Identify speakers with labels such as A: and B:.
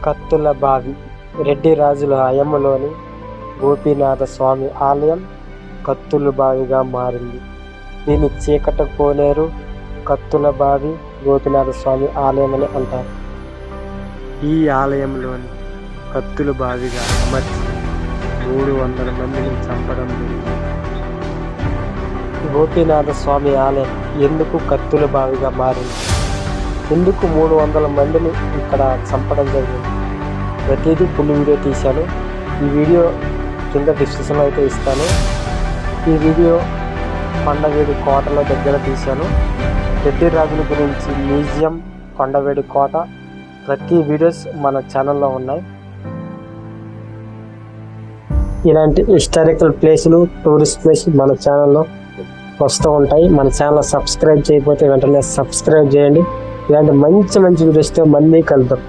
A: కత్తుల బావి రెడ్డి రాజుల హయాంలోని గోపీనాథ స్వామి ఆలయం కత్తుల బావిగా మారింది. దీన్ని చీకట కోనేరు, కత్తుల బావి, గోపీనాథ స్వామి ఆలయం అని అంటారు. ఈ ఆలయంలోని కత్తుల బావిగా అమర్చి 300 మందిని చంపడం జరిగింది. గోపీనాథ స్వామి ఆలయం ఎందుకు కత్తుల బావిగా మారింది? ఎందుకు 300 మందిని ఇక్కడ చంపడం జరిగింది? ప్రతిదీ ఫుల్ వీడియో తీశాను. ఈ వీడియో కింద డిస్క్రిప్షన్లో అయితే ఇస్తాను. ఈ వీడియో కొండవేడి కోటలో దగ్గర తీశాను. రెడ్డి రాజుల గురించి మ్యూజియం, కొండవేడి కోట, ప్రతి వీడియోస్ మన ఛానల్లో ఉన్నాయి. ఇలాంటి హిస్టారికల్ ప్లేసులు, టూరిస్ట్ ప్లేసులు మన ఛానల్లో వస్తూ ఉంటాయి. మన ఛానల్ సబ్స్క్రైబ్ చేయకపోతే వెంటనే సబ్స్క్రైబ్ చేయండి. ఇలాంటి మంచి వీడియోస్తో మళ్ళీ కలుద్దాం.